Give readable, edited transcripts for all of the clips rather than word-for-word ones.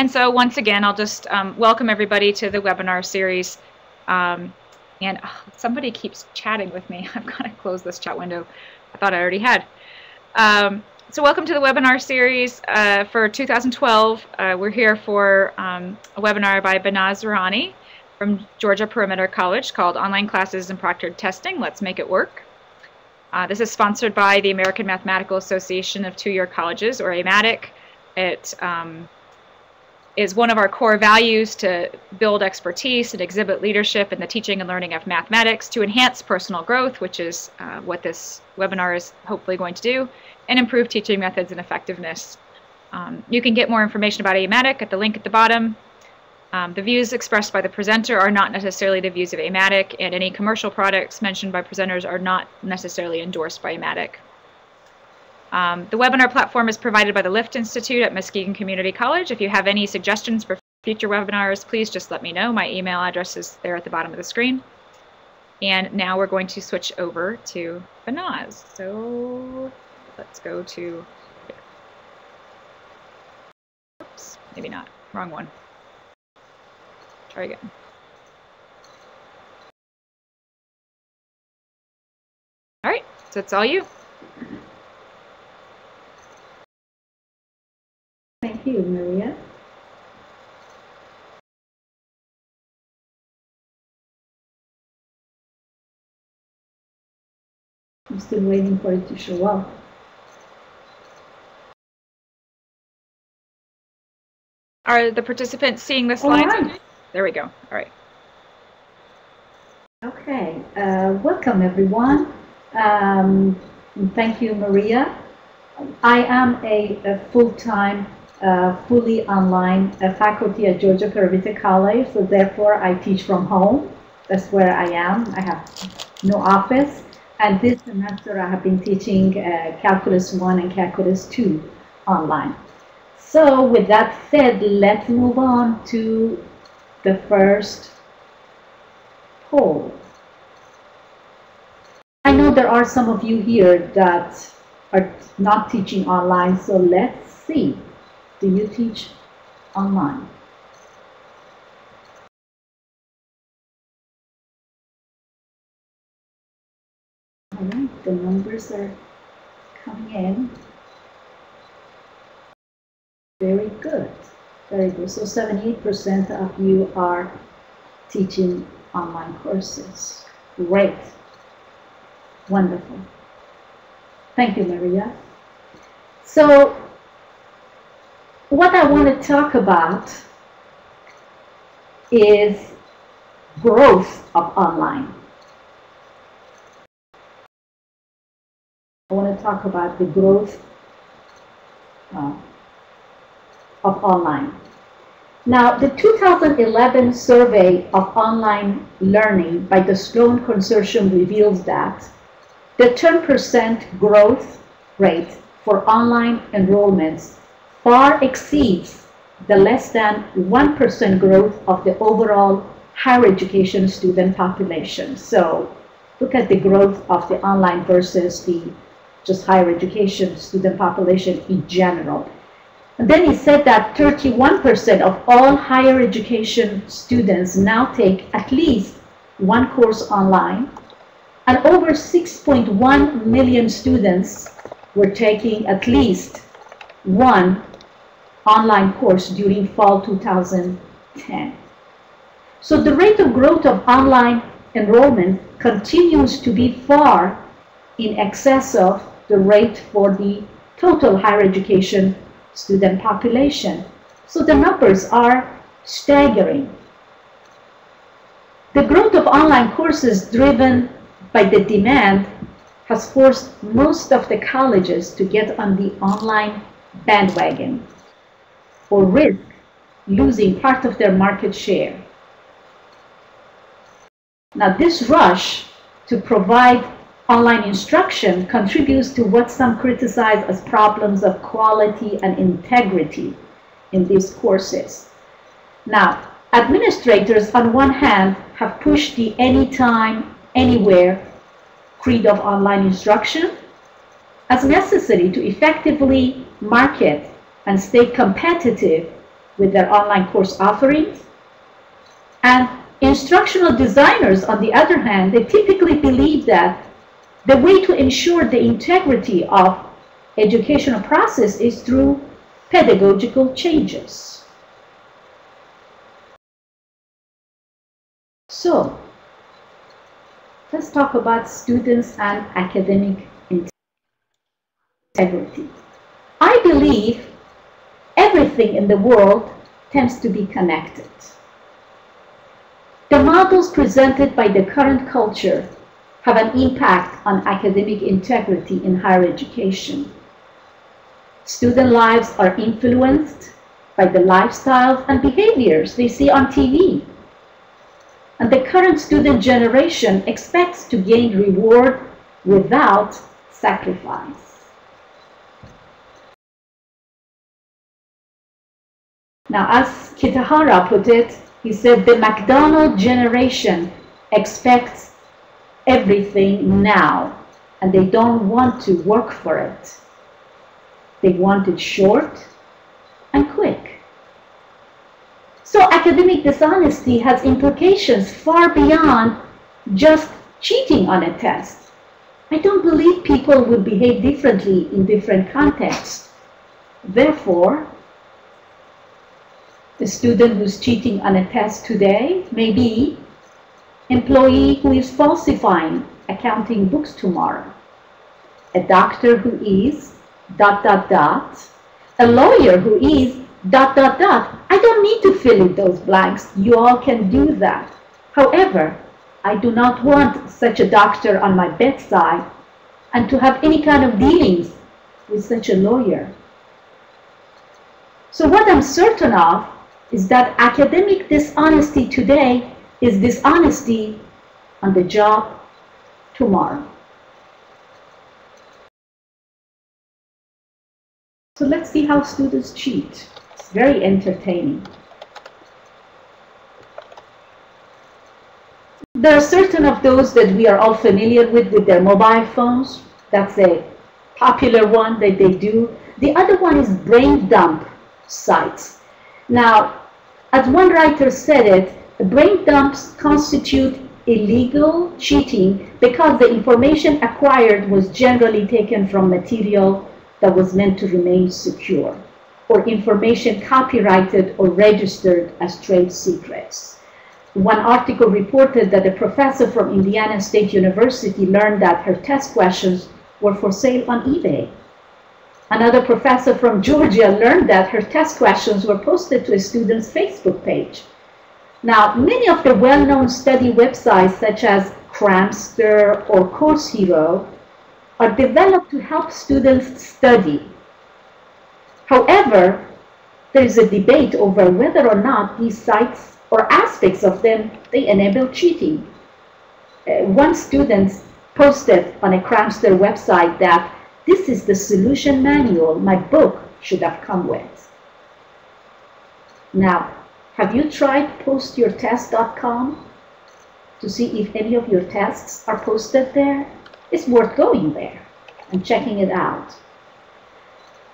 And so once again, I'll just welcome everybody to the webinar series. Somebody keeps chatting with me. I've got to close this chat window. I thought I already had. So welcome to the webinar series for 2012. We're here for a webinar by Behnaz Rouhani from Georgia Perimeter College called Online Classes and Proctored Testing, Let's Make It Work. This is sponsored by the American Mathematical Association of Two-Year Colleges, or AMATYC. It is one of our core values to build expertise and exhibit leadership in the teaching and learning of mathematics to enhance personal growth, which is what this webinar is hopefully going to do, and improve teaching methods and effectiveness. You can get more information about AMATYC at the link at the bottom. The views expressed by the presenter are not necessarily the views of AMATYC, and any commercial products mentioned by presenters are not necessarily endorsed by AMATYC. The webinar platform is provided by the Lift Institute at Muskegon Community College. If you have any suggestions for future webinars, please just let me know. My email address is there at the bottom of the screen. And now we're going to switch over to Behnaz. So let's go to, oops, maybe not, wrong one. Try again. All right, so it's all you. Thank you, Maria. I'm still waiting for it to show up. Are the participants seeing the slides? Right. There we go. All right. Okay. Welcome, everyone. Thank you, Maria. I am a full-time, fully online faculty at Georgia Perimeter College, so therefore I teach from home. That's where I am. I have no office. And this semester I have been teaching Calculus 1 and Calculus 2 online. So with that said, let's move on to the first poll. I know there are some of you here that are not teaching online, so let's see. Do you teach online? All right, the numbers are coming in. Very good, very good. So 78% of you are teaching online courses. Great, wonderful. Thank you, Maria. So what I want to talk about is growth of online. I want to talk about the growth of online. Now, the 2011 survey of online learning by the Sloan Consortium reveals that the 10% growth rate for online enrollments far exceeds the less than 1% growth of the overall higher education student population. So look at the growth of the online versus the just higher education student population in general. And then he said that 31% of all higher education students now take at least one course online, and over 6.1 million students were taking at least one online course during fall 2010. So the rate of growth of online enrollment continues to be far in excess of the rate for the total higher education student population. So the numbers are staggering. The growth of online courses driven by the demand has forced most of the colleges to get on the online bandwagon or risk losing part of their market share. Now, this rush to provide online instruction contributes to what some criticize as problems of quality and integrity in these courses. Now, administrators on one hand have pushed the anytime, anywhere creed of online instruction as necessary to effectively market and stay competitive with their online course offerings. And instructional designers, on the other hand, they typically believe that the way to ensure the integrity of educational process is through pedagogical changes. So, let's talk about students and academic integrity. I believe everything in the world tends to be connected. The models presented by the current culture have an impact on academic integrity in higher education. Student lives are influenced by the lifestyles and behaviors they see on TV. And the current student generation expects to gain reward without sacrifice. Now, as Kitahara put it, he said, the McDonald's generation expects everything now, and they don't want to work for it. They want it short and quick. So academic dishonesty has implications far beyond just cheating on a test. I don't believe people will behave differently in different contexts. Therefore, the student who's cheating on a test today may be employee who is falsifying accounting books tomorrow, a doctor who is ... a lawyer who is ... I don't need to fill in those blanks. You all can do that. However, I do not want such a doctor on my bedside and to have any kind of dealings with such a lawyer. So what I'm certain of is that academic dishonesty today is dishonesty on the job tomorrow. So let's see how students cheat. It's very entertaining. There are certain of those that we are all familiar with their mobile phones. That's a popular one that they do. The other one is brain dump sites. Now, as one writer said it, brain dumps constitute illegal cheating because the information acquired was generally taken from material that was meant to remain secure, or information copyrighted or registered as trade secrets. One article reported that a professor from Indiana State University learned that her test questions were for sale on eBay. Another professor from Georgia learned that her test questions were posted to a student's Facebook page. Now, many of the well-known study websites such as Cramster or Course Hero are developed to help students study. However, there is a debate over whether or not these sites or aspects of them, they enable cheating. One student posted on a Cramster website that this is the solution manual my book should have come with. Now, have you tried postyourtest.com to see if any of your tests are posted there? It's worth going there and checking it out.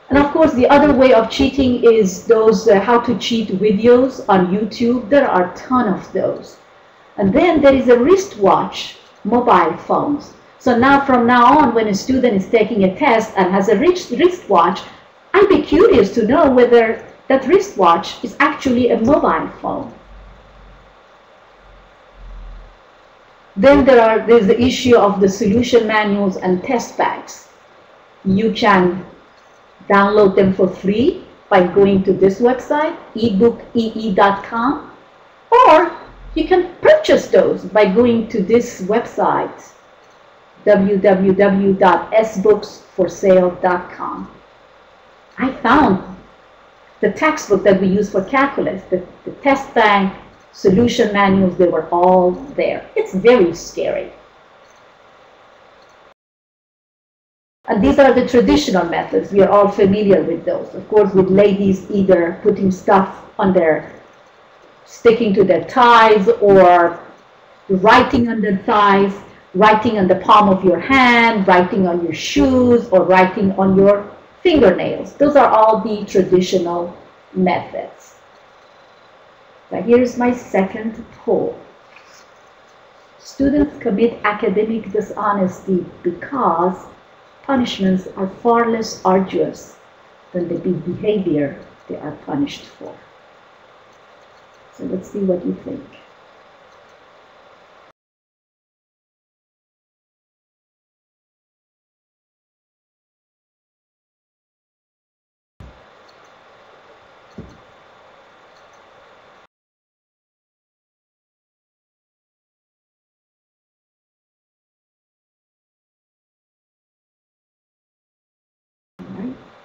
And of course, the other way of cheating is those how to cheat videos on YouTube. There are a ton of those. And then there is a wristwatch, mobile phones. So now, from now on, when a student is taking a test and has a wristwatch, I'd be curious to know whether that wristwatch is actually a mobile phone. Then there's the issue of the solution manuals and test bags. You can download them for free by going to this website, ebookee.com, or you can purchase those by going to this website, www.sbooksforsale.com. I found the textbook that we use for calculus, the test bank, solution manuals, they were all there. It's very scary. And these are the traditional methods. We are all familiar with those. Of course, with ladies either putting stuff on their, sticking to their ties, or writing on their thighs, writing on the palm of your hand, writing on your shoes, or writing on your fingernails. Those are all the traditional methods. But here's my second poll. Students commit academic dishonesty because punishments are far less arduous than the behavior they are punished for. So let's see what you think.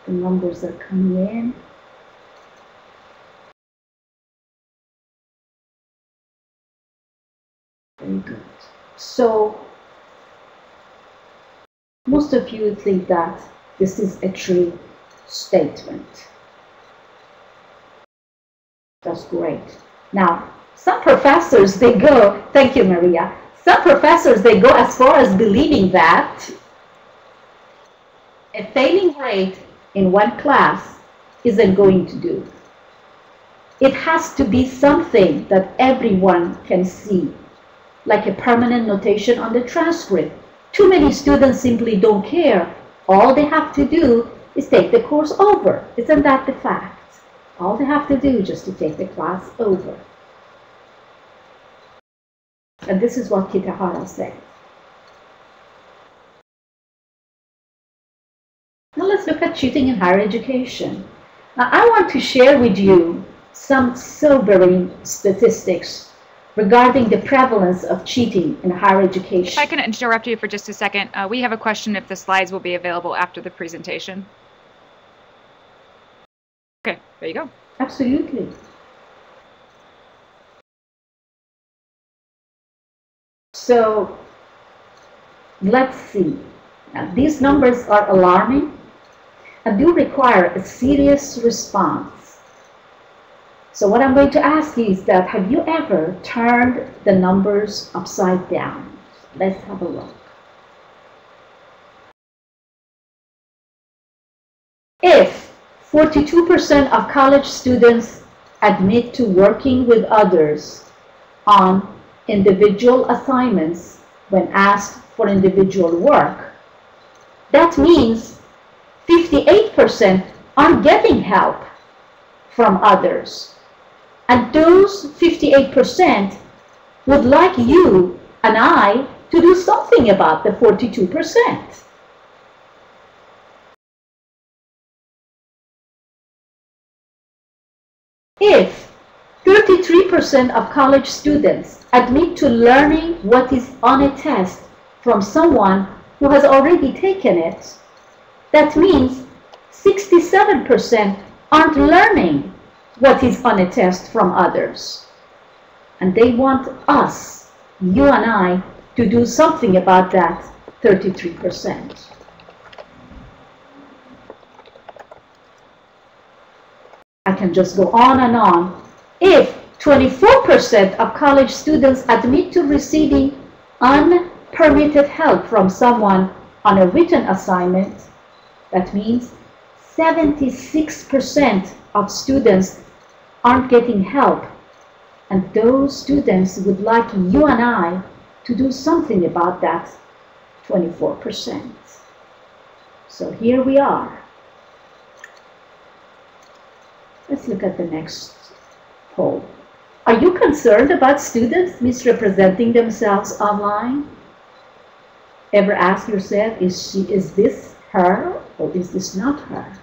The numbers are coming in. Very good. So, most of you think that this is a true statement. That's great. Now, some professors, they go, thank you, Maria. Some professors, they go as far as believing that a failing grade in one class isn't going to do. It has to be something that everyone can see, like a permanent notation on the transcript. Too many students simply don't care. All they have to do is take the course over. Isn't that the fact? All they have to do is just to take the class over. And this is what Kitahara said. Now let's look at cheating in higher education. Now I want to share with you some sobering statistics regarding the prevalence of cheating in higher education. If I can interrupt you for just a second, we have a question if the slides will be available after the presentation. Okay, there you go. Absolutely. So let's see. Now, these numbers are alarming and do require a serious response. So what I'm going to ask you is that, have you ever turned the numbers upside down? Let's have a look. If 42% of college students admit to working with others on individual assignments when asked for individual work, that means 58% aren't getting help from others. And those 58% would like you and I to do something about the 42%. If 33% of college students admit to learning what is on a test from someone who has already taken it, that means 67% aren't learning what is on a test from others. And they want us, you and I, to do something about that 33%. I can just go on and on. If 24% of college students admit to receiving unpermitted help from someone on a written assignment, that means 76% of students aren't getting help. And those students would like you and I to do something about that 24%. So here we are. Let's look at the next poll. Are you concerned about students misrepresenting themselves online? Ever ask yourself, is this her or is this not her?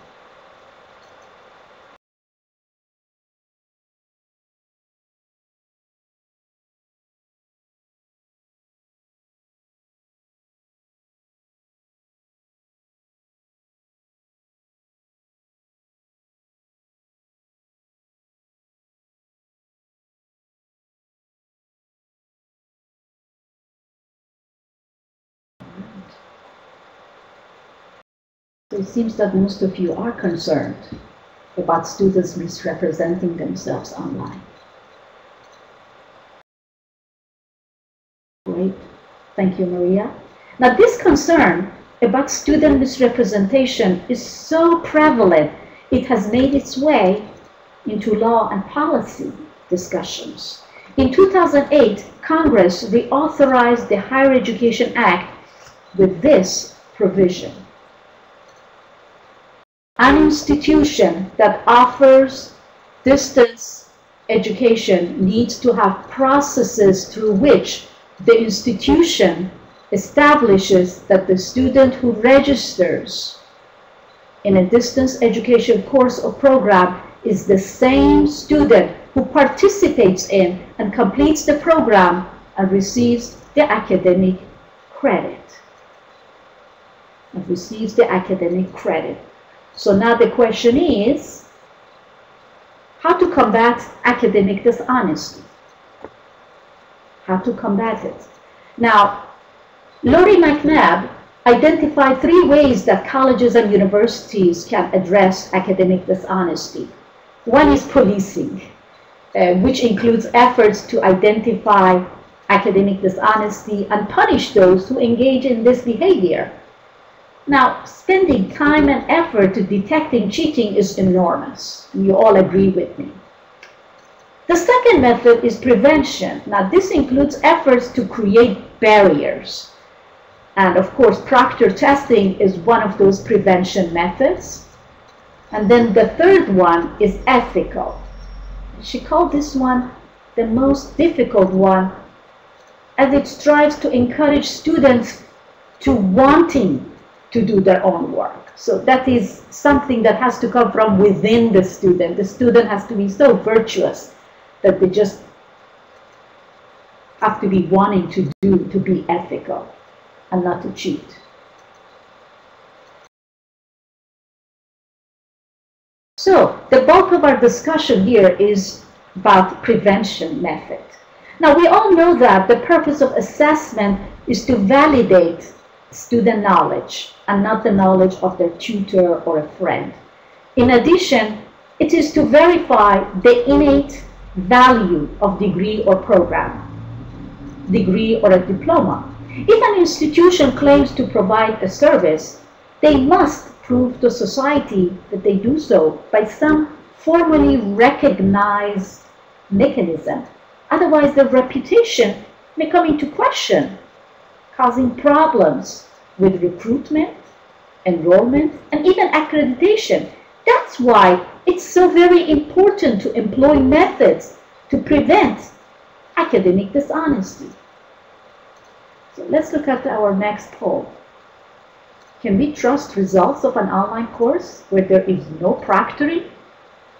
So it seems that most of you are concerned about students misrepresenting themselves online. Great. Thank you, Maria. Now, this concern about student misrepresentation is so prevalent, it has made its way into law and policy. discussions. In 2008, Congress reauthorized the Higher Education Act with this provision. An institution that offers distance education needs to have processes through which the institution establishes that the student who registers in a distance education course or program is the same student who participates in and completes the program and receives the academic credit. So now the question is, how to combat academic dishonesty? How to combat it? Now, Laurie McNabb identified 3 ways that colleges and universities can address academic dishonesty. One is policing, which includes efforts to identify academic dishonesty and punish those who engage in this behavior. Now, spending time and effort to detecting cheating is enormous. You all agree with me. The second method is prevention. Now, this includes efforts to create barriers. And of course, proctor testing is one of those prevention methods. And then the third one is ethical. She called this one the most difficult one, as it strives to encourage students to wanting to do their own work. So that is something that has to come from within the student. The student has to be so virtuous that they just have to be wanting to be ethical and not to cheat. So the bulk of our discussion here is about prevention method. Now, we all know that the purpose of assessment is to validate student knowledge and not the knowledge of their tutor or a friend. In addition, it is to verify the innate value of degree or program, degree or a diploma. If an institution claims to provide a service, they must prove to society that they do so by some formally recognized mechanism. Otherwise, their reputation may come into question, causing problems with recruitment, enrollment, and even accreditation. That's why it's so very important to employ methods to prevent academic dishonesty. So let's look at our next poll. Can we trust results of an online course where there is no proctoring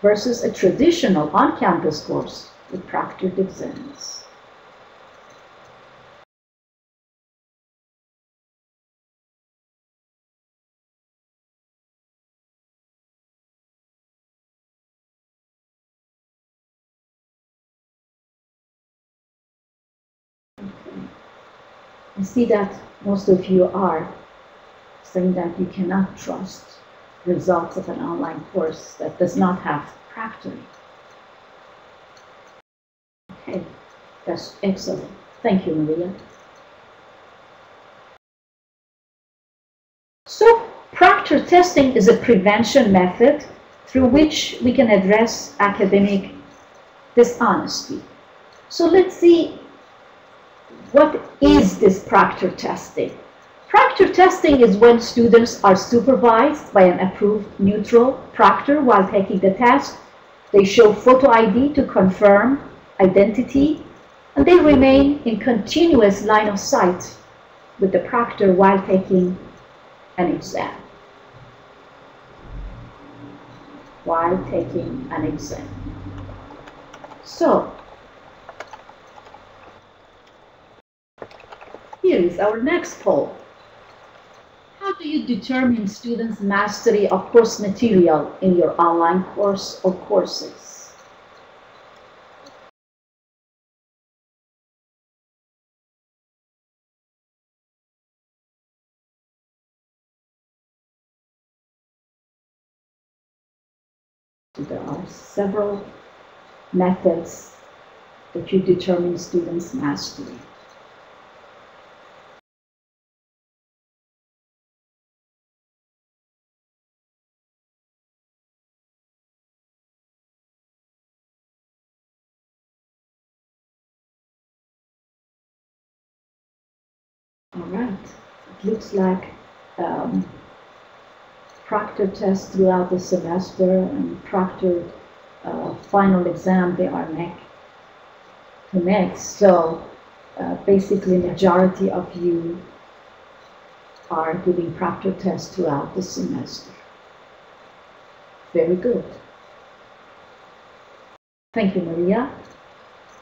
versus a traditional on-campus course with proctored exams? I see that most of you are saying that you cannot trust results of an online course that does not have proctoring. Okay, that's excellent. Thank you, Maria. So, proctor testing is a prevention method through which we can address academic dishonesty. So let's see, what is this proctor testing? Proctor testing is when students are supervised by an approved neutral proctor while taking the test. They show photo ID to confirm identity, and they remain in continuous line of sight with the proctor while taking an exam. So, here is our next poll. How do you determine students' mastery of course material in your online course or courses? There are several methods that you determine students' mastery. All right. It looks like proctor tests throughout the semester and proctored final exam, they are neck to neck. So basically majority of you are giving proctor tests throughout the semester. Very good. Thank you, Maria.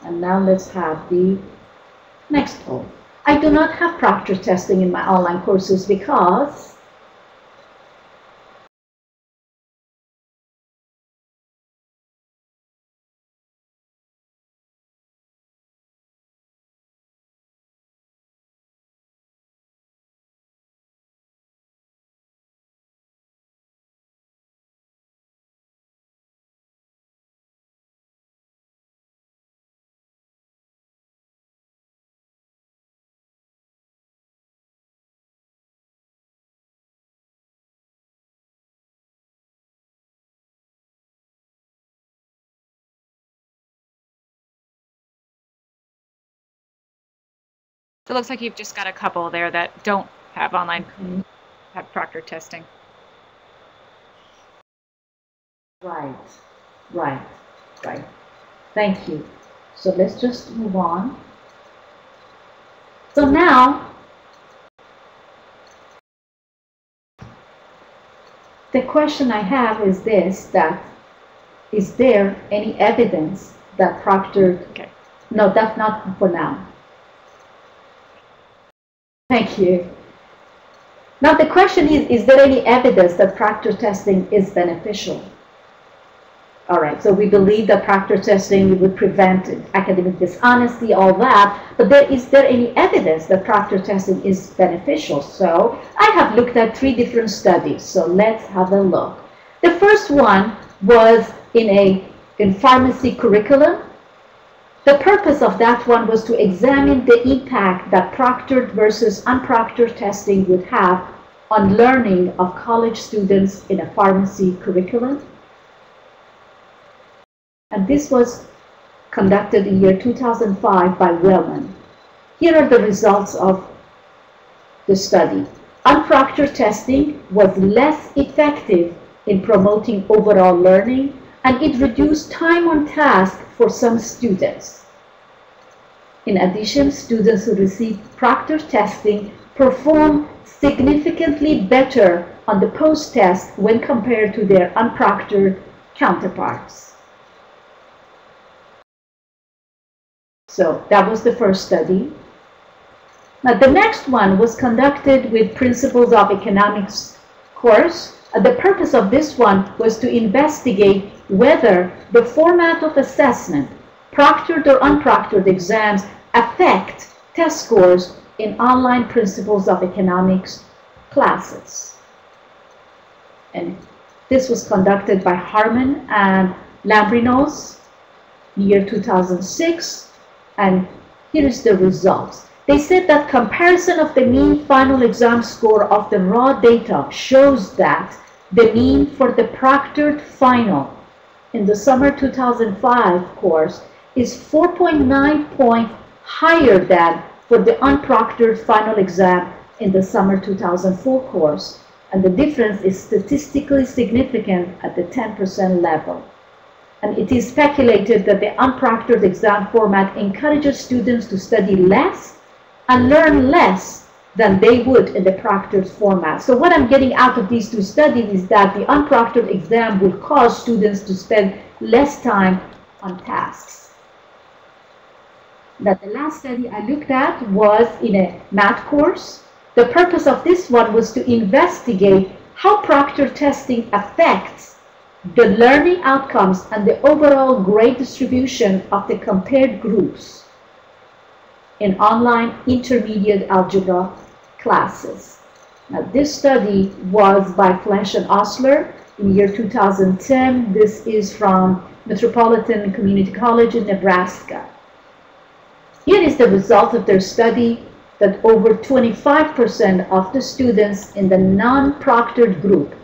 And now let's have the next poll. I do not have proctor testing in my online courses because So it looks like you've just got a couple there that don't have online, have proctor testing. right. Thank you. So let's just move on. So now, the question I have is this, that is there any evidence that proctored, no, that's not for now. Thank you. Now the question is there any evidence that proctor testing is beneficial? All right, so we believe that proctor testing would prevent academic dishonesty, all that, but is there any evidence that proctor testing is beneficial? So I have looked at 3 different studies, so let's have a look. The first one was in pharmacy curriculum. The purpose of that one was to examine the impact that proctored versus unproctored testing would have on learning of college students in a pharmacy curriculum. And this was conducted in year 2005 by Wellman. Here are the results of the study. Unproctored testing was less effective in promoting overall learning, and it reduced time on task for some students. In addition, students who received proctor testing performed significantly better on the post-test when compared to their unproctored counterparts. So that was the first study. Now the next one was conducted with Principles of Economics course. The purpose of this one was to investigate whether the format of assessment, proctored or unproctored exams, affect test scores in online Principles of Economics classes. And this was conducted by Harmon and Lambrinos in year 2006, and here is the results. They said that comparison of the mean final exam score of the raw data shows that the mean for the proctored final in the summer 2005 course is 4.9 points higher than for the unproctored final exam in the summer 2004 course, and the difference is statistically significant at the 10% level. And it is speculated that the unproctored exam format encourages students to study less and learn less than they would in the proctored format. So what I'm getting out of these 2 studies is that the unproctored exam will cause students to spend less time on tasks. Now, the last study I looked at was in a math course. The purpose of this one was to investigate how proctor testing affects the learning outcomes and the overall grade distribution of the compared groups in online intermediate algebra classes. Now, this study was by Flesch and Osler in year 2010. This is from Metropolitan Community College in Nebraska. Here is the result of their study, that over 25% of the students in the non-proctored group,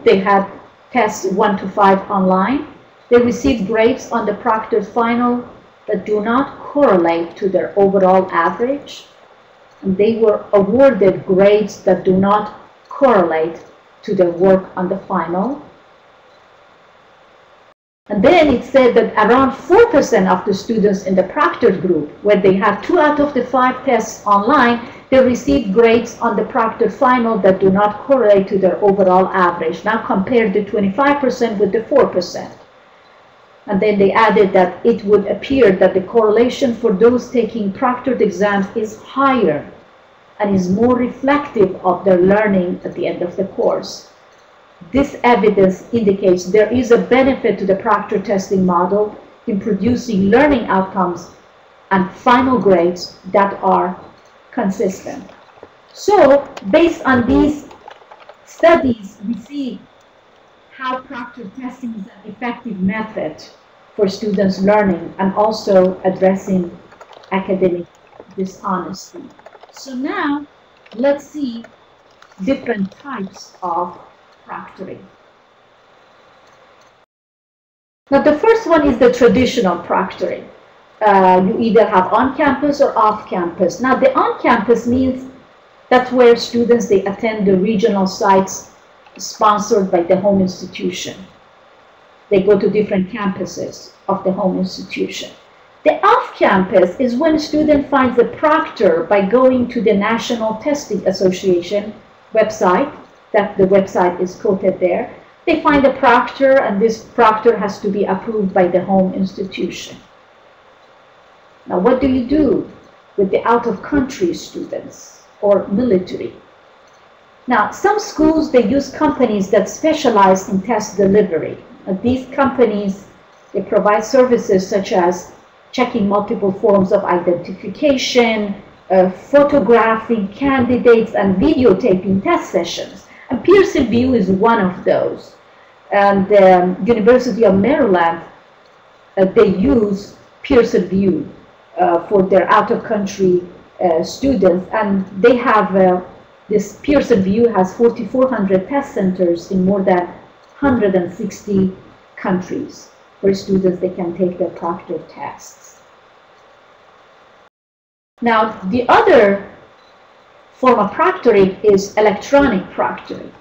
they had tests 1 to 5 online. They received grades on the proctored final that do not correlate to their overall average. and they were awarded grades that do not correlate to their work on the final. And then it said that around 4% of the students in the Proctored group, where they had 2 out of the 5 tests online, they received grades on the Proctored final that do not correlate to their overall average. Now compare the 25% with the 4%. And then they added that it would appear that the correlation for those taking proctored exams is higher and is more reflective of their learning at the end of the course. This evidence indicates there is a benefit to the proctor testing model in producing learning outcomes and final grades that are consistent. So, based on these studies, we see how proctor testing is an effective method for students learning and also addressing academic dishonesty. So now, let's see different types of proctoring. Now, the first one is the traditional proctoring. You either have on-campus or off-campus. Now, the on-campus means that's where students, they attend the regional sites sponsored by the home institution. They go to different campuses of the home institution. The off-campus is when a student finds a proctor by going to the National Testing Association website, that the website is quoted there. They find a proctor, and this proctor has to be approved by the home institution. Now, what do you do with the out-of-country students or military? Now, some schools, they use companies that specialize in test delivery. And these companies, they provide services such as checking multiple forms of identification, photographing candidates, and videotaping test sessions. And Pearson VUE is one of those. And the University of Maryland, they use Pearson VUE for their out-of-country students. And they have, this Pearson VUE has 4,400 test centers in more than 160 countries where students, they can take their proctor tests. Now, the other form of proctoring is electronic proctoring.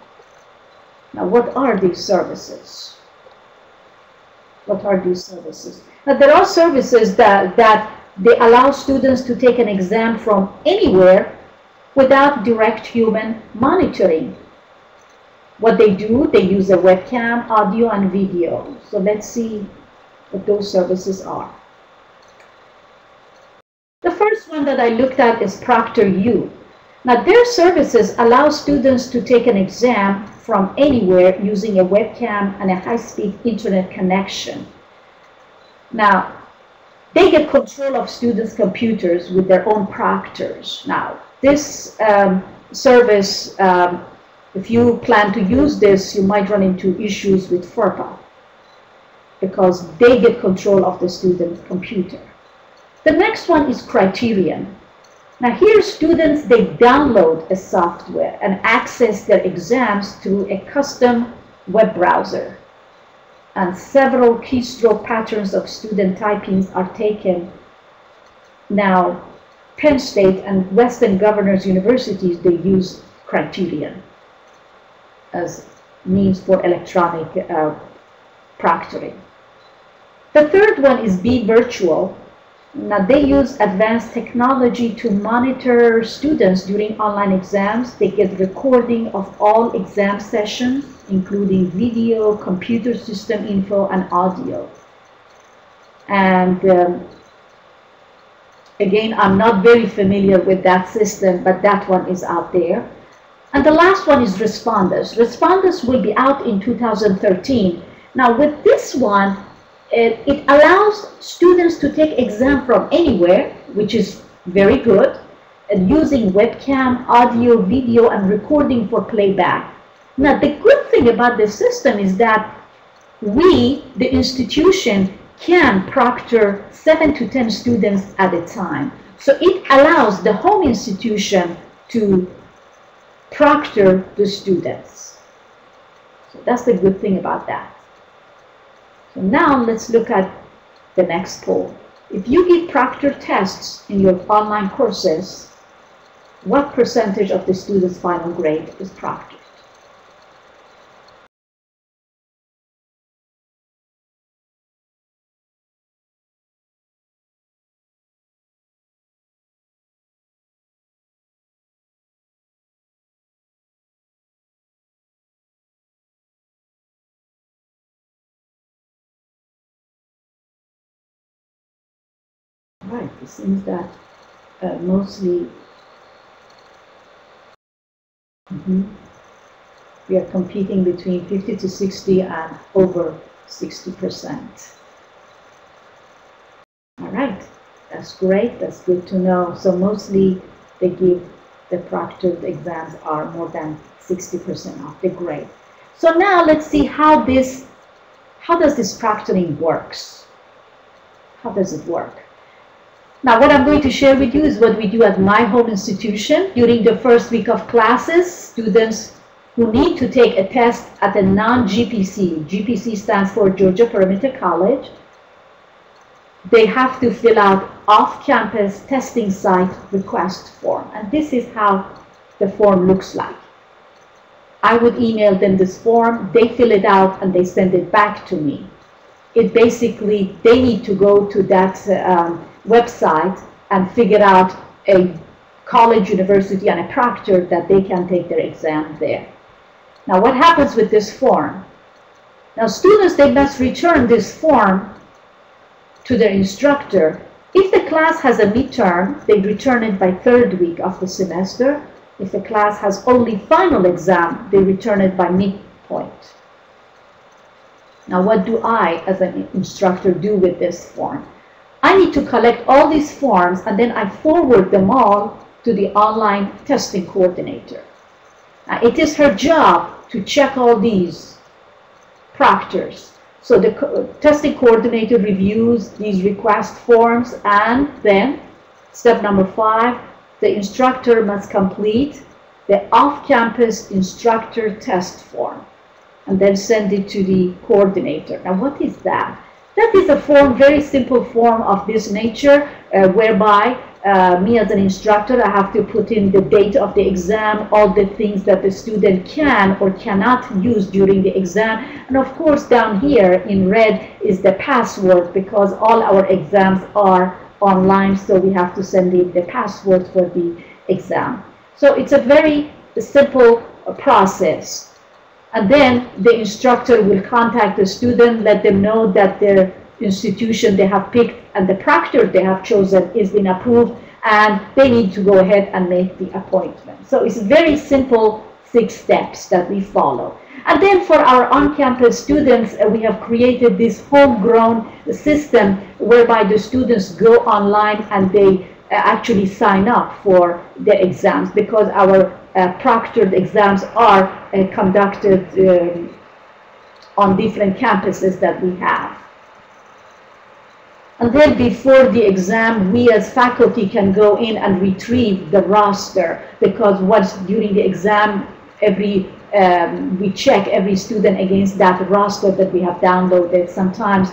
Now, what are these services? What are these services? Now, there are services that they allow students to take an exam from anywhere without direct human monitoring. What they do, they use a webcam, audio, and video. So let's see what those services are. The first one that I looked at is ProctorU. Now, their services allow students to take an exam from anywhere using a webcam and a high-speed internet connection. Now, they get control of students' computers with their own proctors. Now, this service, if you plan to use this, you might run into issues with FERPA because they get control of the student's computer. The next one is Criterion. Now here students, they download a software and access their exams through a custom web browser. And several keystroke patterns of student typings are taken. Now, Penn State and Western Governors Universities, they use Criterion as means for electronic proctoring. The third one is Be Virtual. Now, they use advanced technology to monitor students during online exams. They get recording of all exam sessions, including video, computer system info, and audio. And again, I'm not very familiar with that system, but that one is out there. And the last one is Respondus. Respondus will be out in 2013. Now, with this one, it allows students to take exam from anywhere, which is very good, and using webcam, audio, video, and recording for playback. Now, the good thing about this system is that we, the institution, can proctor 7 to 10 students at a time. So it allows the home institution to proctor the students. So that's the good thing about that. So now let's look at the next poll. If you give proctor tests in your online courses, what percentage of the student's final grade is proctored? Right, it seems that mostly we are competing between 50 to 60 and over 60%. All right, that's great, that's good to know. So mostly they give the proctored exams are more than 60% of the grade. So now let's see how does this proctoring works? How does it work? Now, what I'm going to share with you is what we do at my home institution. During the first week of classes, students who need to take a test at a non-GPC, GPC stands for Georgia Perimeter College, they have to fill out off-campus testing site request form. And this is how the form looks like. I would email them this form, they fill it out, and they send it back to me. It basically, they need to go to that website and figure out a college, university, and a proctor that they can take their exam there. Now, what happens with this form? Now, students, they must return this form to their instructor. If the class has a midterm, they return it by third week of the semester. If the class has only final exam, they return it by midpoint. Now, what do I, as an instructor, do with this form? I need to collect all these forms, and then I forward them all to the online testing coordinator. Now, it is her job to check all these proctors. So the testing coordinator reviews these request forms, and then step number 5, the instructor must complete the off-campus instructor test form and then send it to the coordinator. Now, what is that? That is a form, very simple form of this nature, whereby me as an instructor, I have to put in the date of the exam, all the things that the student can or cannot use during the exam. And of course, down here in red is the password, because all our exams are online, so we have to send in the password for the exam. So it's a very simple process. And then the instructor will contact the student, let them know that their institution they have picked and the proctor they have chosen is been approved, and they need to go ahead and make the appointment. So it's very simple 6 steps that we follow. And then for our on-campus students, we have created this homegrown system whereby the students go online and they actually sign up for the exams, because our proctored exams are conducted on different campuses that we have. And then before the exam, we as faculty can go in and retrieve the roster, because once during the exam, we check every student against that roster that we have downloaded. Sometimes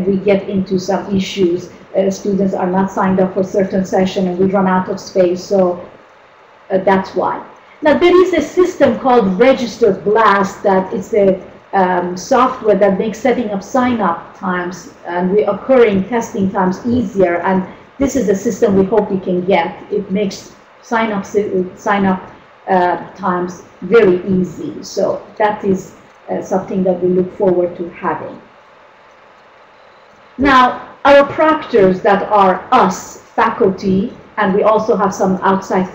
we get into some issues. Students are not signed up for certain session and we run out of space, so that's why. Now, there is a system called Registered Blast that is a software that makes setting up sign-up times and reoccurring testing times easier, and this is a system we hope we can get. It makes sign-up times very easy, so that is something that we look forward to having. Now, our proctors that are us, faculty, and we also have some outside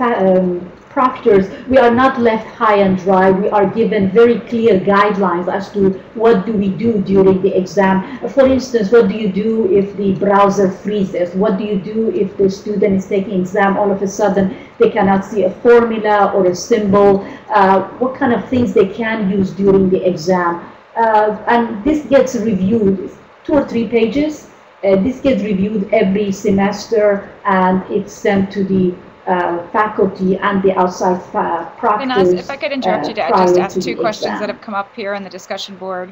proctors, we are not left high and dry. We are given very clear guidelines as to what do we do during the exam. For instance, what do you do if the browser freezes? What do you do if the student is taking exam, all of a sudden they cannot see a formula or a symbol? What kind of things they can use during the exam? And this gets reviewed, 2 or 3 pages. This gets reviewed every semester, and it's sent to the faculty and the outside proctors. Behnaz, if I could interrupt you to just ask 2 questions that have come up here on the discussion board.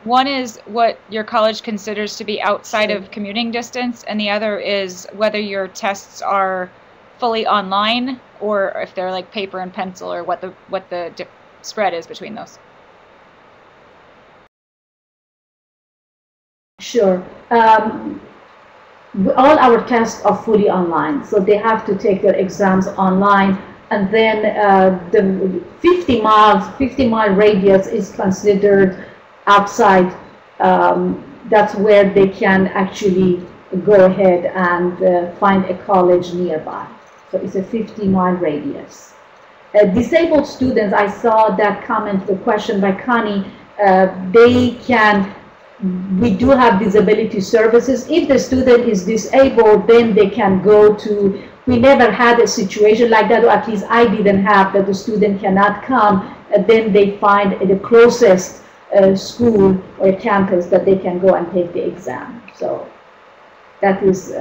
One is what your college considers to be outside of commuting distance, and the other is whether your tests are fully online, or if they're like paper and pencil, or what the spread is between those. Sure. All our tests are fully online, so they have to take their exams online, and then the 50 mile radius is considered outside. That's where they can actually go ahead and find a college nearby. So it's a 50-mile radius. Disabled students, I saw that comment, the question by Connie, we do have disability services. If the student is disabled, then they can go to, we never had a situation like that, or at least I didn't have, that the student cannot come, and then they find the closest school or campus that they can go and take the exam. So that is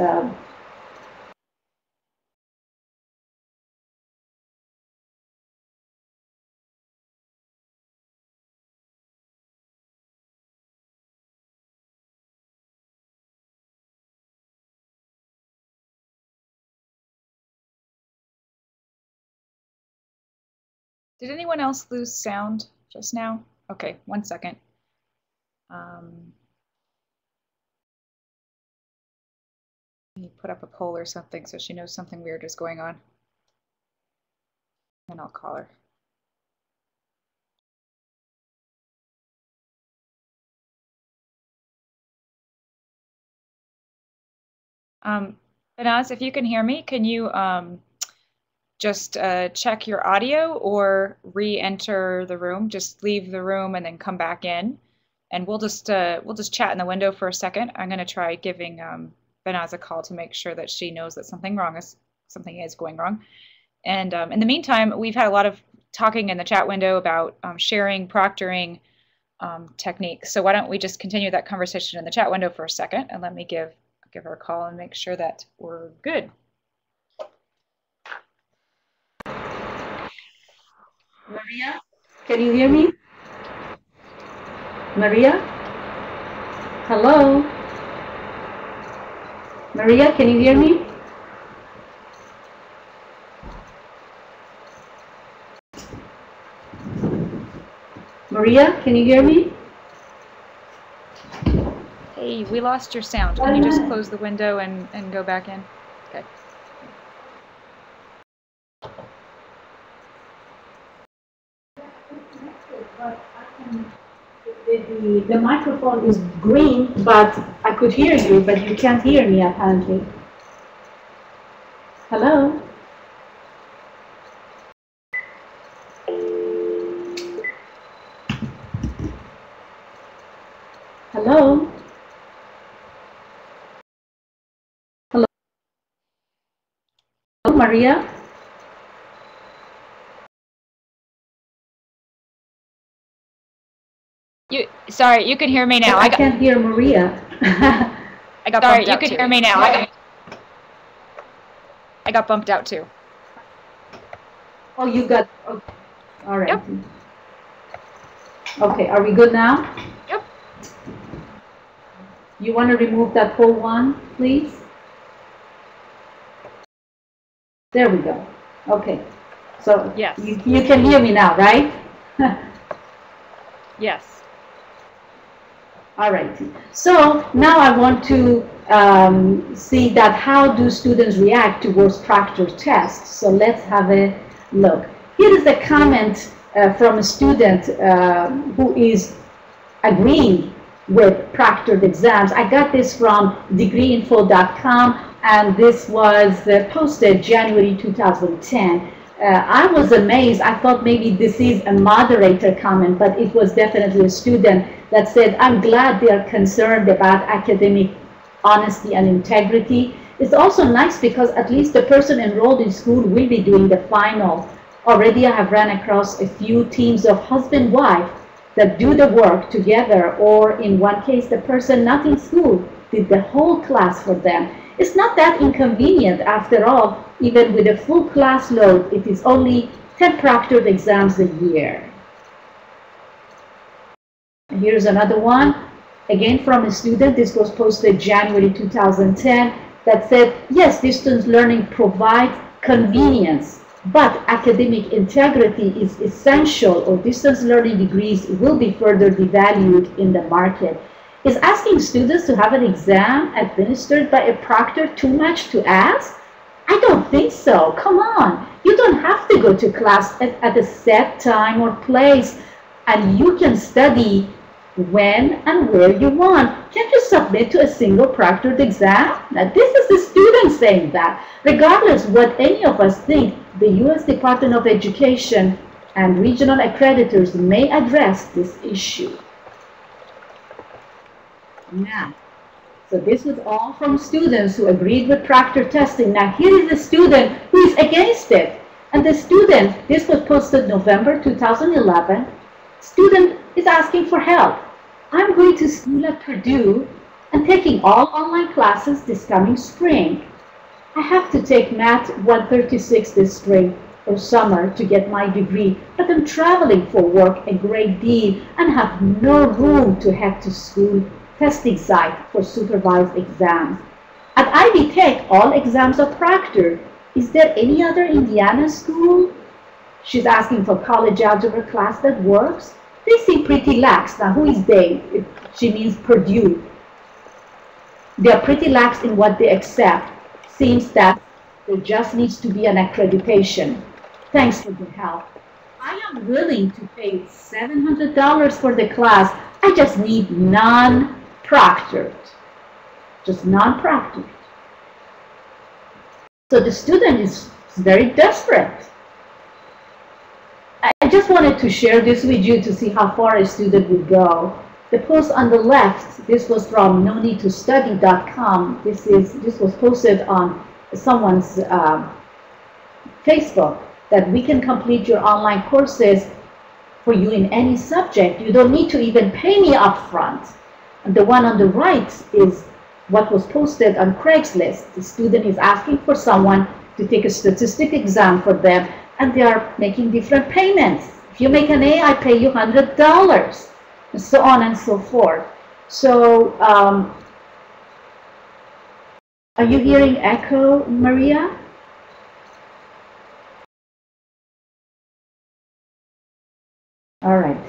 Did anyone else lose sound just now? Okay, 1 second. You put up a poll or something so she knows something weird is going on. And I'll call her. Behnaz, if you can hear me, can you just check your audio or re-enter the room? Just leave the room and then come back in, and we'll just chat in the window for a second. I'm going to try giving Behnaz a call to make sure that she knows that something is going wrong. And in the meantime, we've had a lot of talking in the chat window about sharing proctoring techniques. So why don't we just continue that conversation in the chat window for a second, and let me give her a call and make sure that we're good. Maria, can you hear me? Maria? Hello? Maria, can you hear me? Maria, can you hear me? Hey, we lost your sound. Can you just close the window and go back in? Okay. The microphone is green, but I could hear you, but you can't hear me apparently. Hello? Hello? Hello? Hello, Maria? Sorry, you can hear me now. I can't hear Maria. I got bumped out. You can hear me now. I got bumped out too. Oh, you got, okay. All right. Yep. Okay, are we good now? Yep. You want to remove that whole one, please? There we go. Okay. So yes. You can hear me now, right? Yes. All right. So now I want to see that how do students react towards proctor tests. So let's have a look. Here is a comment from a student who is agreeing with proctored exams. I got this from degreeinfo.com, and this was posted January 2010. I was amazed. I thought maybe this is a moderator comment, but it was definitely a student that said, I'm glad they are concerned about academic honesty and integrity. It's also nice because at least the person enrolled in school will be doing the final. Already I have run across a few teams of husband-wife that do the work together, or in one case, the person not in school did the whole class for them. It's not that inconvenient after all. Even with a full class load, it is only 10 proctored exams a year. Here's another one, again from a student. This was posted January 2010, that said, yes, distance learning provides convenience, but academic integrity is essential, or distance learning degrees will be further devalued in the market. Is asking students to have an exam administered by a proctor too much to ask? I don't think so. Come on. You don't have to go to class at a set time or place, and you can study when and where you want. Can't you submit to a single proctored exam? Now, this is the student saying that. Regardless what any of us think, the U.S. Department of Education and regional accreditors may address this issue. Now, so this was all from students who agreed with proctor testing. Now, here is a student who is against it. And the student, this was posted November 2011, student is asking for help. I'm going to school at Purdue and taking all online classes this coming spring. I have to take Math 136 this spring or summer to get my degree, but I'm traveling for work a great deal and have no room to head to school testing site for supervised exams. At Ivy Tech, all exams are proctored. Is there any other Indiana school? She's asking for college algebra class that works. They seem pretty lax. Now, who is they? She means Purdue. They are pretty lax in what they accept. Seems that there just needs to be an accreditation. Thanks for the help. I am willing to pay $700 for the class. I just need non-proctored. Just non-proctored. So the student is very desperate. I just wanted to share this with you to see how far a student would go. The post on the left, this was from noneedtostudy.com. This was posted on someone's Facebook, that we can complete your online courses for you in any subject. You don't need to even pay me up front. And the one on the right is what was posted on Craigslist. The student is asking for someone to take a statistic exam for them, and they are making different payments. If you make an A, I pay you $100, and so on and so forth. So, are you hearing echo, Maria? All right.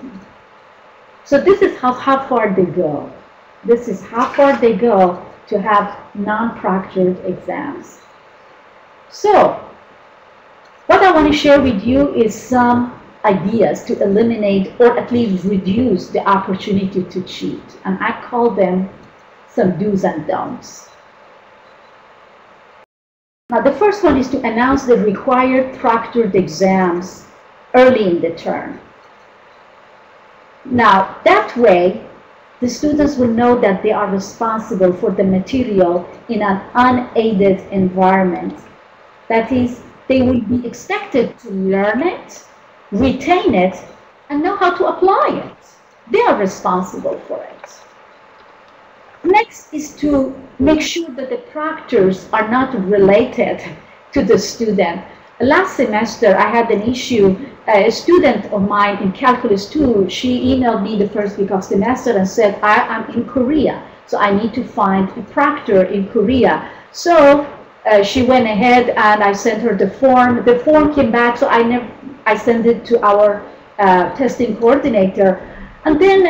So this is how far they go. This is how far they go to have non-proctored exams. So, what I want to share with you is some ideas to eliminate or at least reduce the opportunity to cheat. And I call them some do's and don'ts. Now, the first one is to announce the required proctored exams early in the term. Now, that way, the students will know that they are responsible for the material in an unaided environment. That is, they will be expected to learn it, retain it, and know how to apply it. They are responsible for it. Next is to make sure that the proctors are not related to the student. Last semester, I had an issue. A student of mine in Calculus 2, she emailed me the first week of semester and said, I am in Korea, so I need to find a proctor in Korea. So she went ahead and I sent her the form. The form came back, so I sent it to our testing coordinator. And then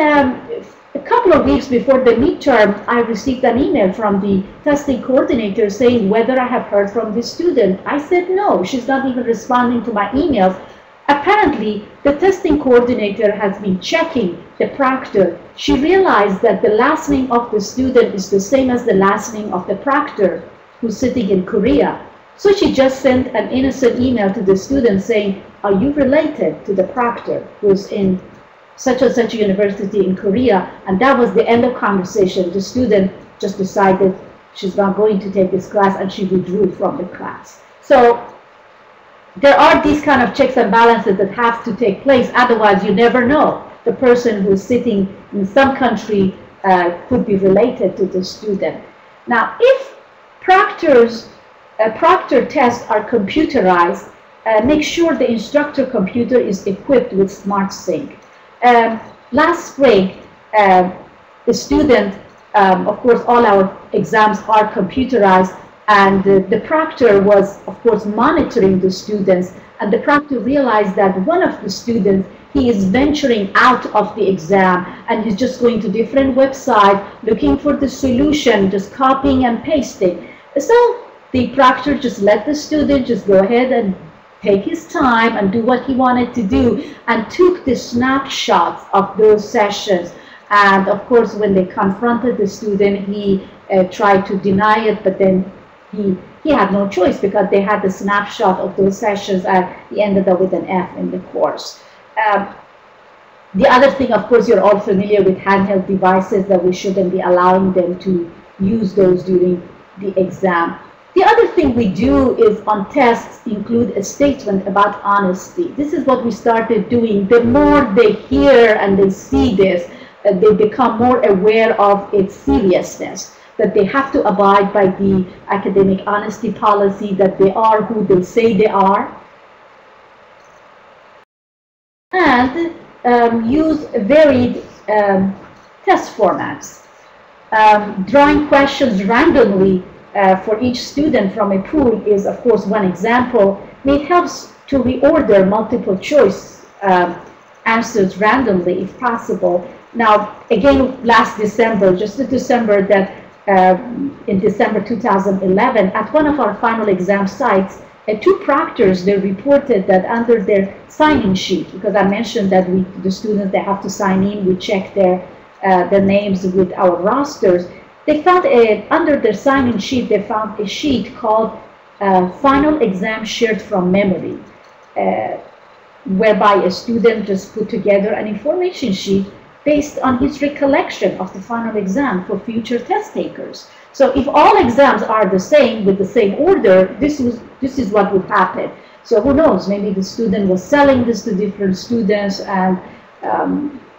a couple of weeks before the midterm, I received an email from the testing coordinator saying whether I have heard from the student. I said no, she's not even responding to my emails. Apparently, the testing coordinator has been checking the proctor. She realized that the last name of the student is the same as the last name of the proctor who's sitting in Korea. So she just sent an innocent email to the student saying, are you related to the proctor who's in such and such a university in Korea? And that was the end of conversation. The student just decided she's not going to take this class, and she withdrew from the class. So there are these kind of checks and balances that have to take place. Otherwise, you never know. The person who's sitting in some country could be related to the student. Now, if proctor tests are computerized, make sure the instructor computer is equipped with SmartSync. Last spring, the student, of course, all our exams are computerized. And the proctor was, of course, monitoring the students, and the proctor realized that one of the students, he is venturing out of the exam, and he's just going to different websites, looking for the solution, just copying and pasting. So the proctor just let the student just go ahead and take his time and do what he wanted to do, and took the snapshots of those sessions. And of course, when they confronted the student, he tried to deny it, but then he had no choice because they had the snapshot of those sessions, and he ended up with an F in the course. The other thing, of course, you're all familiar with handheld devices, that we shouldn't be allowing them to use those during the exam. The other thing we do is on tests include a statement about honesty. This is what we started doing. The more they hear and they see this, they become more aware of its seriousness, that they have to abide by the academic honesty policy, that they are who they say they are, and use varied test formats. Drawing questions randomly for each student from a pool is, of course, one example. It helps to reorder multiple choice answers randomly if possible. Now, again, last December, just the December that in December 2011, at one of our final exam sites, two proctors, they reported that under their sign-in sheet, because I mentioned that the students, they have to sign in, we check their names with our rosters. They found under their sign-in sheet, they found a sheet called Final Exam Shared from Memory, whereby a student just put together an information sheet based on his recollection of the final exam for future test takers. So if all exams are the same with the same order, this is what would happen. So who knows, maybe the student was selling this to different students, and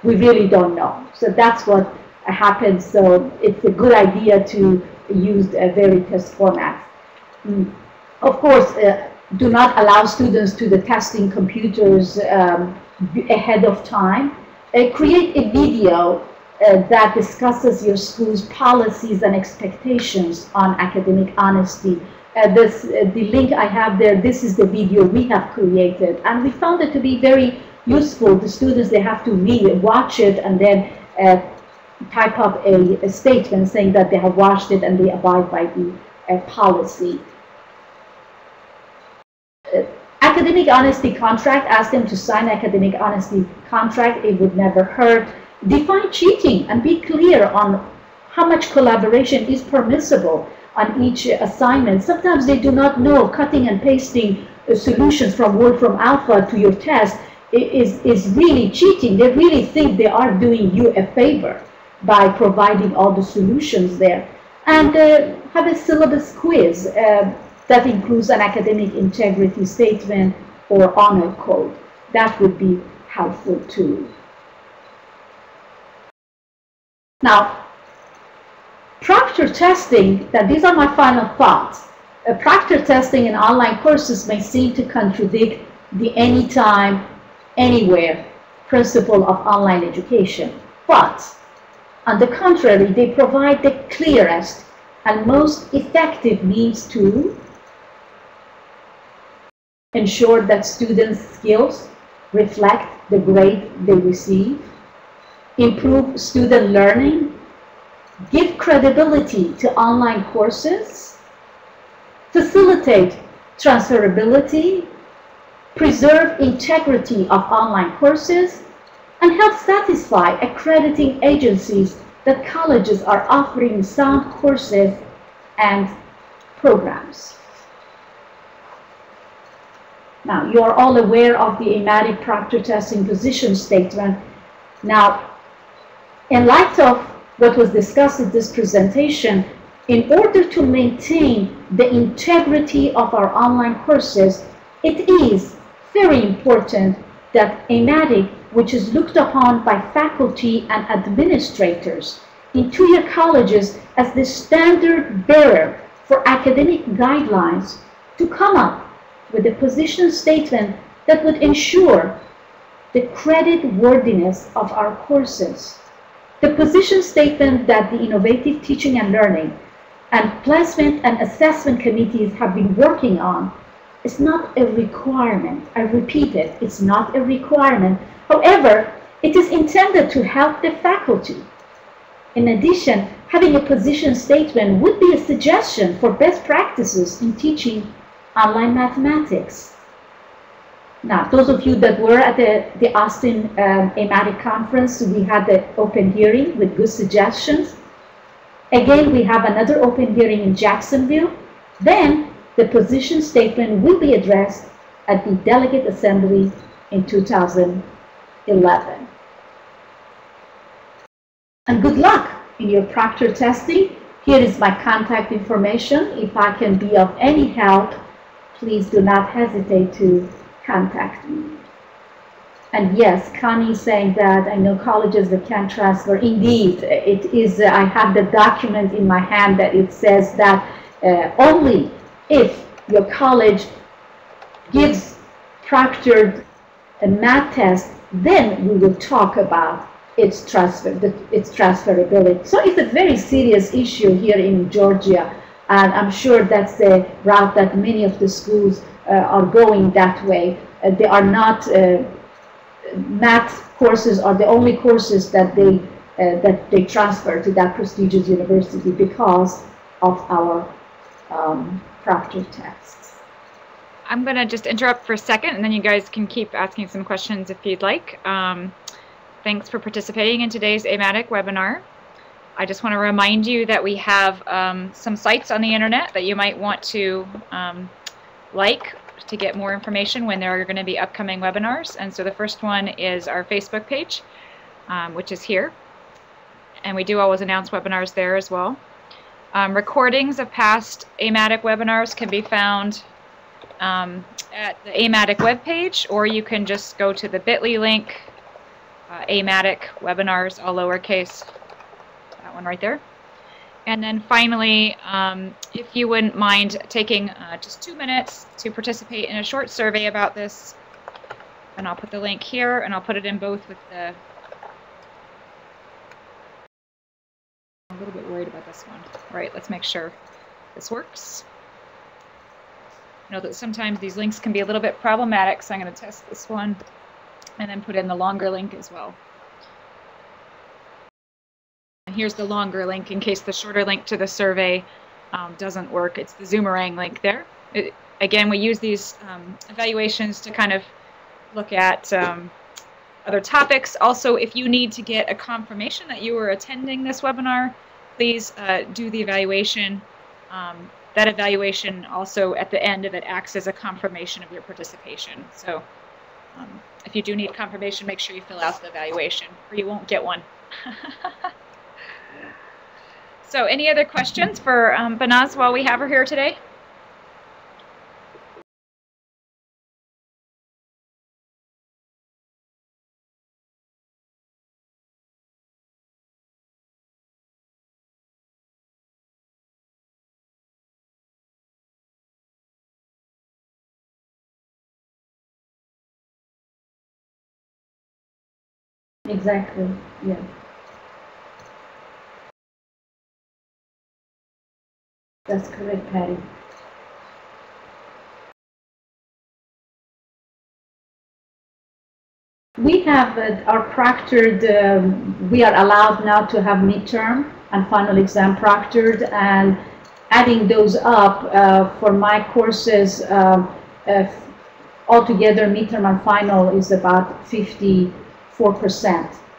we really don't know. So that's what happens. So it's a good idea to use a varied test format. Of course, do not allow students to the testing computers ahead of time. Create a video that discusses your school's policies and expectations on academic honesty. The link I have there, this is the video we have created, and we found it to be very useful. The students, they have to watch it and then type up a statement saying that they have watched it and they abide by the policy. Academic honesty contract, ask them to sign academic honesty contract. It would never hurt. Define cheating and be clear on how much collaboration is permissible on each assignment. Sometimes they do not know cutting and pasting solutions from Wolfram Alpha to your test is really cheating. They really think they are doing you a favor by providing all the solutions there. And have a syllabus quiz that includes an academic integrity statement or honor code. That would be helpful too. Now, proctor testing, these are my final thoughts. Proctor testing in online courses may seem to contradict the anytime, anywhere principle of online education. But, on the contrary, they provide the clearest and most effective means to ensure that students' skills reflect the grade they receive, improve student learning, give credibility to online courses, facilitate transferability, preserve integrity of online courses, and help satisfy accrediting agencies that colleges are offering sound courses and programs. Now, you are all aware of the AMATYC proctor testing position statement. Now, in light of what was discussed in this presentation, in order to maintain the integrity of our online courses, it is very important that AMATYC, which is looked upon by faculty and administrators in two-year colleges as the standard bearer for academic guidelines, to come up with a position statement that would ensure the credit worthiness of our courses. The position statement that the innovative teaching and learning and placement and assessment committees have been working on. It's not a requirement. I repeat it, it's not a requirement. However, it is intended to help the faculty. In addition, having a position statement would be a suggestion for best practices in teaching online mathematics. Now, those of you that were at the Austin AMATYC conference, we had the open hearing with good suggestions. Again, we have another open hearing in Jacksonville. Then the position statement will be addressed at the Delegate Assembly in 2011. And good luck in your proctor testing. Here is my contact information. If I can be of any help, please do not hesitate to contact me. And yes, Connie is saying that I know colleges that can transfer. Indeed, it is. I have the document in my hand that it says that only if your college gives proctored a math test, then we will talk about its transferability. So it's a very serious issue here in Georgia, and I'm sure that's the route that many of the schools are going that way. They are not math courses are the only courses that they transfer to that prestigious university because of our proctor tests. I'm going to just interrupt for a second, and then you guys can keep asking some questions if you'd like. Thanks for participating in today's AMATYC webinar. I just want to remind you that we have some sites on the internet that you might want to like to get more information when there are going to be upcoming webinars. And so the first one is our Facebook page, which is here. And we do always announce webinars there as well. Recordings of past AMATYC webinars can be found at the AMATYC webpage, or you can just go to the bit.ly link, AMATYC webinars, all lowercase, that one right there. And then finally, if you wouldn't mind taking just 2 minutes to participate in a short survey about this, and I'll put the link here, and I'll put it in both with the... I'm a little bit worried about this one. All right, let's make sure this works. I know that sometimes these links can be a little bit problematic, so I'm going to test this one and then put in the longer link as well. And here's the longer link in case the shorter link to the survey doesn't work. It's the Zoomerang link there. Again, we use these evaluations to kind of look at other topics. Also, if you need to get a confirmation that you were attending this webinar, please do the evaluation. That evaluation also at the end of it acts as a confirmation of your participation. So if you do need confirmation, make sure you fill out the evaluation or you won't get one. So any other questions for Behnaz while we have her here today? Exactly, yeah. That's correct, Patty. We have our proctored, we are allowed now to have midterm and final exam proctored, and adding those up for my courses, altogether midterm and final is about 54%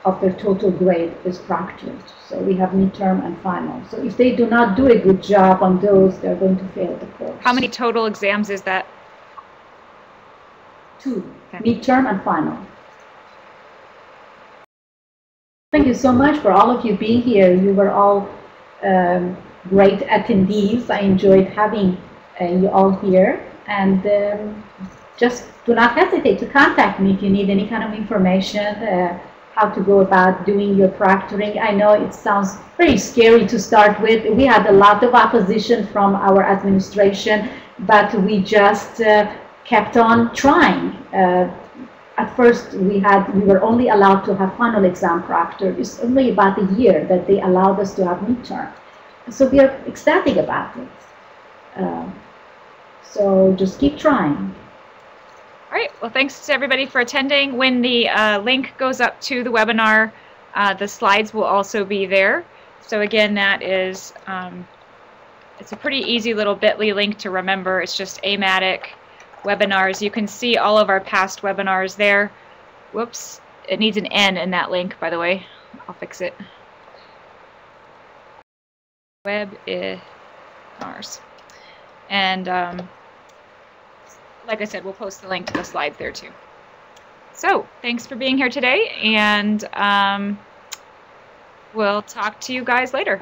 of their total grade is proctored. So we have midterm and final. So if they do not do a good job on those, they're going to fail the course. How many total exams is that? 2, okay. Midterm and final. Thank you so much for all of you being here. You were all great attendees. I enjoyed having you all here. And just do not hesitate to contact me if you need any kind of information, how to go about doing your proctoring. I know it sounds very scary to start with. We had a lot of opposition from our administration, but we just kept on trying. At first, we were only allowed to have final exam proctored. It's only about a year that they allowed us to have midterm. So we are ecstatic about it. So just keep trying. All right. Well, thanks to everybody for attending. When the link goes up to the webinar, the slides will also be there. So again, that is, it's a pretty easy little bit.ly link to remember. It's just AMATYC webinars. You can see all of our past webinars there. Whoops. It needs an N in that link, by the way. I'll fix it. Webinars. And like I said, we'll post the link to the slides there too. So, thanks for being here today, and we'll talk to you guys later.